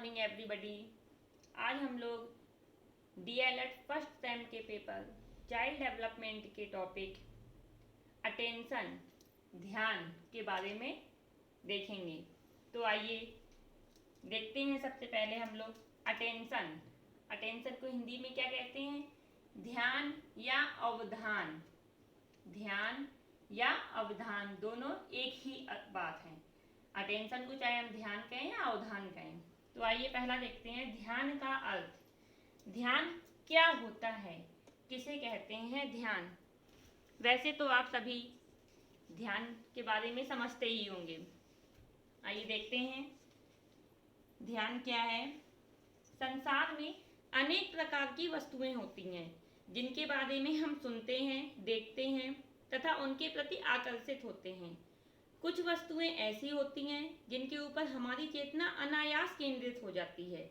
Morning everybody. आज हम लोग डीएलएड फर्स्ट सेम के पेपर चाइल्ड डेवलपमेंट के टॉपिक अटेंशन ध्यान के बारे में देखेंगे। तो आइए देखते हैं। सबसे पहले हम लोग अटेंशन को हिंदी में क्या कहते हैं? ध्यान या अवधान। ध्यान या अवधान दोनों एक ही बात है। अटेंशन को चाहे हम ध्यान कहें या अवधान कहें। तो आइए पहला देखते हैं ध्यान का अर्थ। ध्यान क्या होता है, किसे कहते हैं ध्यान? वैसे तो आप सभी ध्यान के बारे में समझते ही होंगे। आइए देखते हैं ध्यान क्या है। संसार में अनेक प्रकार की वस्तुएं होती हैं जिनके बारे में हम सुनते हैं, देखते हैं तथा उनके प्रति आकर्षित होते हैं। कुछ वस्तुएं ऐसी होती हैं जिनके ऊपर हमारी चेतना अनायास केंद्रित हो जाती है।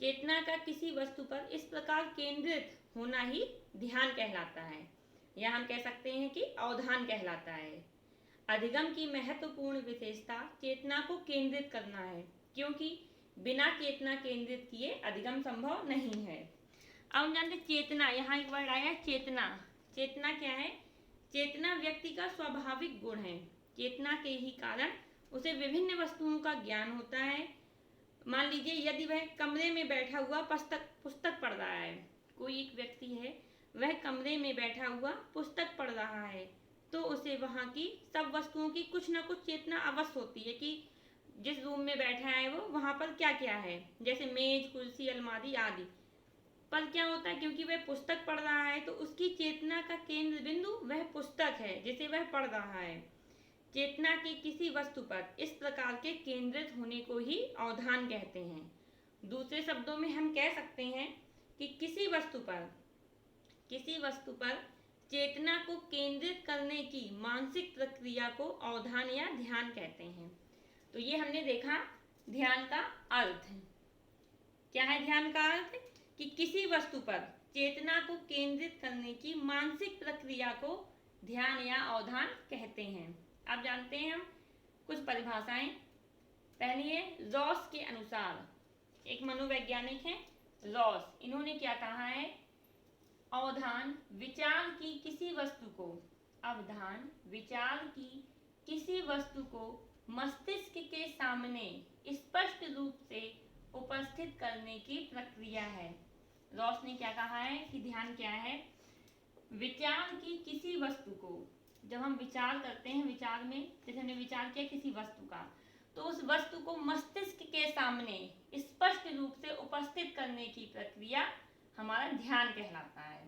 चेतना का किसी वस्तु पर इस प्रकार केंद्रित होना ही ध्यान कहलाता है, या हम कह सकते हैं कि अवधान कहलाता है। अधिगम की महत्वपूर्ण विशेषता चेतना को केंद्रित करना है, क्योंकि बिना चेतना केंद्रित किए अधिगम संभव नहीं है। अब हम जानते चेतना, यहाँ एक वर्ड आया चेतना। चेतना क्या है? चेतना व्यक्ति का स्वाभाविक गुण है। चेतना के ही कारण उसे विभिन्न वस्तुओं का ज्ञान होता है। मान लीजिए यदि वह कमरे में बैठा हुआ पुस्तक पढ़ रहा है, कोई एक व्यक्ति है वह कमरे में बैठा हुआ पुस्तक पढ़ रहा है, तो उसे वहाँ की सब वस्तुओं की कुछ न कुछ चेतना अवश्य होती है कि जिस रूम में बैठा है वो वहाँ पर क्या क्या है, जैसे मेज, कुर्सी, अलमारी आदि। पर क्या होता है, क्योंकि वह पुस्तक पढ़ रहा है तो उसकी चेतना का केंद्र बिंदु वह पुस्तक है जिसे वह पढ़ रहा है। चेतना की किसी वस्तु पर इस प्रकार के केंद्रित होने को ही अवधान कहते हैं। दूसरे शब्दों में हम कह सकते हैं कि किसी वस्तु पर चेतना को केंद्रित करने की मानसिक प्रक्रिया को अवधान या ध्यान कहते हैं। तो ये हमने देखा ध्यान का अर्थ। क्या है ध्यान का अर्थ? कि किसी वस्तु पर चेतना को केंद्रित करने की मानसिक प्रक्रिया को ध्यान या अवधान कहते हैं। अब जानते हैं हम कुछ परिभाषाएं। पहली है रॉस के अनुसार। एक मनोवैज्ञानिक है रॉस, इन्होंने क्या कहा है? अवधान विचार की किसी वस्तु को, अवधान विचार की किसी वस्तु को मस्तिष्क के सामने स्पष्ट रूप से उपस्थित करने की प्रक्रिया है। रॉस ने क्या कहा है कि ध्यान क्या है? विचार की किसी वस्तु को, जब हम विचार करते हैं, विचार में जैसे हमने विचार किया किसी वस्तु का, तो उस वस्तु को मस्तिष्क के सामने स्पष्ट रूप से उपस्थित करने की प्रक्रिया हमारा ध्यान कहलाता है।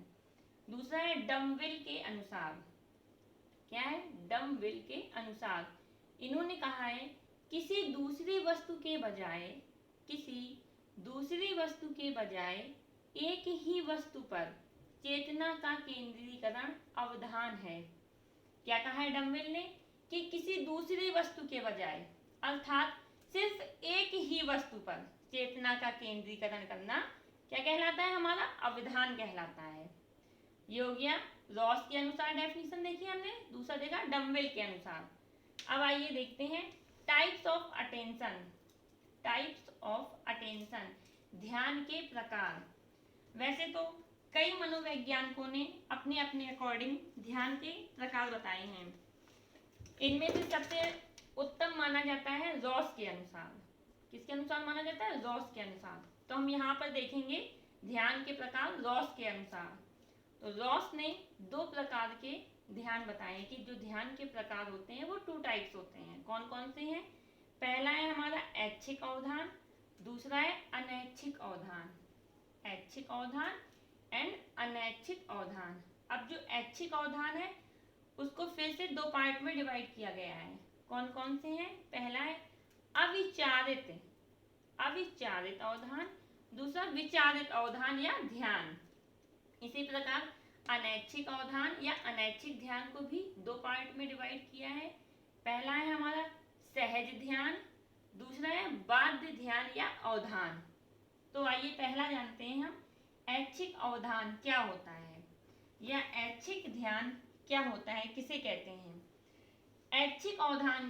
दूसरा है डमविल के अनुसार। क्या है? डमविल के अनुसार इन्होंने कहा है किसी दूसरी वस्तु के बजाय एक ही वस्तु पर चेतना का केंद्रीकरण अवधान है। क्या कहा है डमविल ने? कि किसी दूसरी वस्तु के बजाय, अर्थात सिर्फ एक ही वस्तु पर चेतना का केंद्रीकरण करना क्या कहलाता है? हमारा अवधान कहलाता है। ये हो गया रॉस के अनुसार डेफिनेशन देखी हमने। दूसरा देखा डमविल के अनुसार। अब आइए देखते हैं टाइप्स ऑफ अटेंशन, ध्यान के प्रकार। वैसे तो कई मनोवैज्ञानिकों ने अपने अपने अकॉर्डिंग ध्यान के प्रकार बताए हैं। इनमें से सबसे उत्तम माना जाता है रॉस के अनुसार। किसके अनुसार माना जाता है? रॉस के अनुसार। तो हम यहाँ पर देखेंगे ध्यान के प्रकार रॉस के अनुसार। तो रॉस ने दो प्रकार के ध्यान बताए कि जो ध्यान के प्रकार होते हैं वो 2 टाइप्स होते हैं। कौन कौन से हैं? पहला है हमारा ऐच्छिक अवधान, दूसरा है अनैच्छिक अवधान। ऐच्छिक अवधान एंड अनैच्छिक अवधान। अब जो ऐच्छिक अवधान है उसको फिर से 2 पार्ट में डिवाइड किया गया है। कौन कौन से हैं? पहला है अविचारित अवधान, दूसरा विचारित अवधान या ध्यान। इसी प्रकार अनैच्छिक अवधान या अनैच्छिक ध्यान को भी 2 पार्ट में डिवाइड किया है। पहला है हमारा सहज ध्यान, दूसरा है बाध्य ध्यान या अवधान। तो आइए पहला जानते हैं हम ऐच्छिक अवधान क्या होता है, या ऐच्छिक ध्यान क्या होता है, किसे कहते हैं? ऐच्छिक अवधान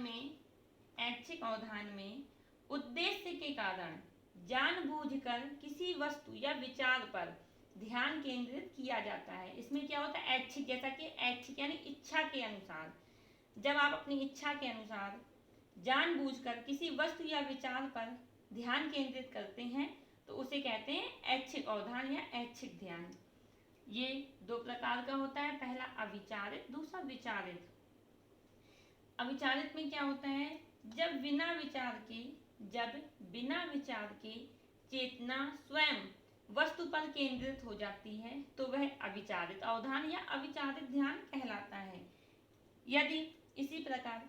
में उद्देश्य के कारण जानबूझकर किसी वस्तु या विचार पर ध्यान केंद्रित किया जाता है। इसमें क्या होता है, ऐच्छिक, जैसा कि ऐच्छिक यानी इच्छा के अनुसार। जब आप अपनी इच्छा के अनुसार जानबूझकर किसी वस्तु या विचार पर ध्यान केंद्रित करते हैं तो उसे कहते हैं ऐच्छिक अवधान या ऐच्छिक ध्यान। ये दो प्रकार का होता है, पहला अविचारित, दूसरा विचारित। अविचारित में क्या होता है, जब बिना विचार के चेतना स्वयं वस्तु पर केंद्रित हो जाती है तो वह अविचारित अवधान या अविचारित ध्यान कहलाता है। इसी प्रकार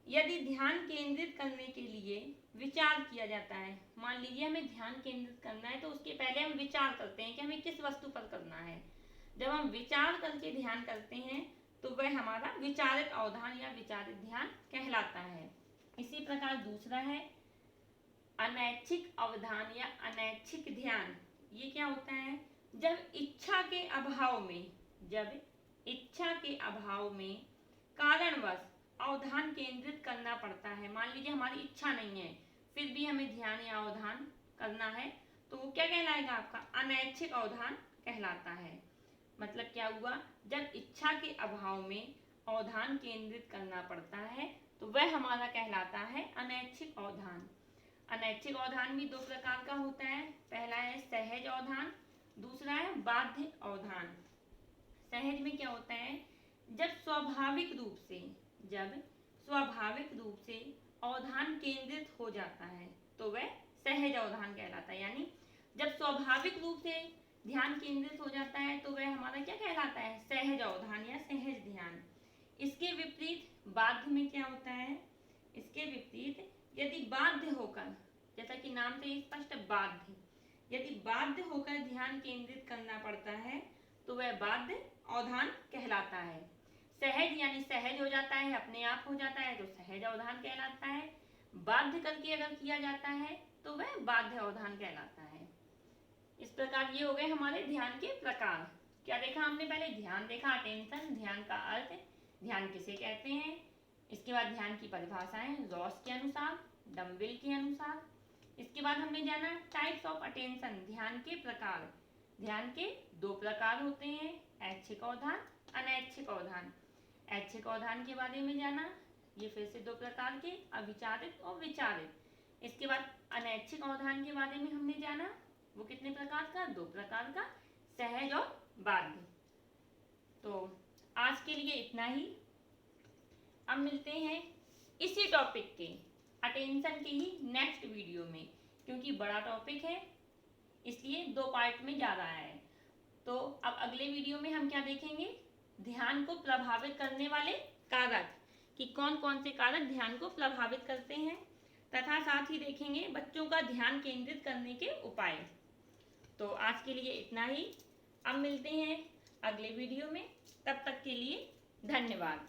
यदि ध्यान केंद्रित करने के लिए विचार किया जाता है, मान लीजिए हमें ध्यान केंद्रित करना है तो उसके पहले हम विचार करते हैं कि हमें किस वस्तु पर करना है। जब हम विचार करके ध्यान करते हैं तो वह हमारा विचारित अवधान या विचारित ध्यान कहलाता है। इसी प्रकार दूसरा है अनैच्छिक अवधान या अनैच्छिक ध्यान। ये क्या होता है, जब इच्छा के अभाव में कारणवश अवधान केंद्रित करना पड़ता है। मान लीजिए हमारी इच्छा नहीं है फिर भी हमें ध्यान या अवधान करना है तो वो क्या कहलाएगा, आपका अनैच्छिक अवधान कहलाता है। मतलब क्या हुआ, जब इच्छा के अभाव में अवधान केंद्रित करना पड़ता है तो वह हमारा कहलाता है अनैच्छिक अवधान। अनैच्छिक अवधान भी दो प्रकार का होता है, पहला है सहज अवधान, दूसरा है बाध्य अवधान। सहज में क्या होता है, जब स्वाभाविक रूप से अवधान केंद्रित हो जाता है तो वह सहज अवधान कहलाता है। यानी जब स्वाभाविक रूप से ध्यान केंद्रित हो जाता है तो वह हमारा क्या कहलाता है, सहज अवधान या सहज ध्यान। इसके विपरीत बाध्य में क्या होता है, इसके विपरीत यदि बाध्य होकर, जैसा कि नाम से स्पष्ट बाध्य, यदि बाध्य होकर ध्यान केंद्रित करना पड़ता है तो वह बाध्य अवधान कहलाता है। सहज यानी सहज हो जाता है, अपने आप हो जाता है तो सहज अवधान कहलाता है। बाध्य करके अगर किया जाता है तो वह बाध्य अवधान कहलाता है। इस प्रकार ये हो गए हमारे ध्यान के प्रकार। क्या देखा हमने, पहले ध्यान देखा, अटेंशन, ध्यान का अर्थ, ध्यान किसे कहते हैं, इसके बाद ध्यान की परिभाषाएं रॉस के अनुसार, डम्बिल के अनुसार। इसके बाद हमने जाना टाइप्स ऑफ अटेंशन, ध्यान के प्रकार। ध्यान के दो प्रकार होते हैं, ऐच्छिक अवधान, अनैच्छिक अवधान। ऐच्छिक अवधान के बारे में जाना, ये फिर से दो प्रकार के, अविचारित और विचारित। इसके बाद अनैच्छिक अवधान के बारे में हमने जाना, वो कितने प्रकार का, दो प्रकार का, सहज और बाध्य। तो आज के लिए इतना ही। अब मिलते हैं इसी टॉपिक के, अटेंशन के ही नेक्स्ट वीडियो में, क्योंकि बड़ा टॉपिक है इसलिए दो पार्ट में जा रहा है। तो अब अगले वीडियो में हम क्या देखेंगे, ध्यान को प्रभावित करने वाले कारक, कि कौन कौन से कारक ध्यान को प्रभावित करते हैं, तथा साथ ही देखेंगे बच्चों का ध्यान केंद्रित करने के उपाय। तो आज के लिए इतना ही। अब मिलते हैं अगले वीडियो में, तब तक के लिए धन्यवाद।